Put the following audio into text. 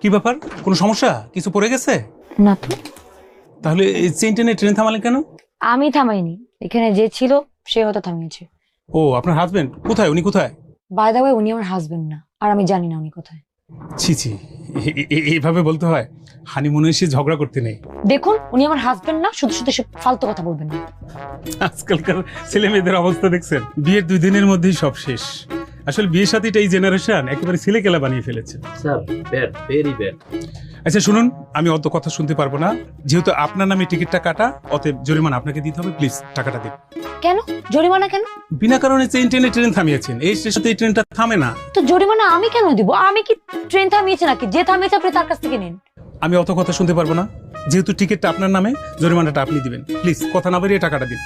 কি ব্যাপার, কোনো সমস্যা, কিছু পড়ে গেছে? না তো। তাহলে এই চেইন টেনে ট্রেন থামালেন কেন? আমি থামাইনি, এখানে যে ছিল সে হয়তো থামিয়েছে। ও, আপনার হাজবেন্ড কোথায়? উনি কোথায়? বাই দ্য ওয়ে, উনি আমার হাজবেন্ড না, আর আমি জানি না উনি কোথায়। ছি ছি, এইভাবে বলতে হয়? হানিমুনে এসে ঝগড়া করতে নেই। দেখুন, উনি আমার হাজবেন্ড না, শুধু শুধু সব ফালতু কথা বলবেন না। আজকালকার ছেলে মেয়েদের অবস্থা দেখছেন, বিয়ের 2 দিনের মধ্যেই সব শেষ। আসলে বিয়ের সাথে এই জেনারেশন একেবারে ছেলেকেলা বানিয়ে ফেলেছে। Sir bad, very bad. আচ্ছা শুনুন, আমি অত কথা শুনতে পারবো না। যেহেতু আপনার নামে টিকিটটা কাটা, অতএব জরিমানা আপনাকে দিতে হবে। প্লিজ টাকাটা দিন। কেন জরিমানা কেন? বিনা কারণে চেইন টেনে ট্রেন থামিয়েছেন, এই স্টেশনে এই ট্রেনটা থামে না। তো জরিমানা আমি কেন দিব? আমি কি ট্রেন থামিয়েছি নাকি? যে থামিয়েছে আপনি তার কাছ থেকে নিন। আমি অত কথা শুনতে পারবো না। যেহেতু টিকিটটা আপনার নামে, জরিমানাটা আপনি দিবেন। প্লিজ কথা না বাড়িয়ে টাকাটা দিন।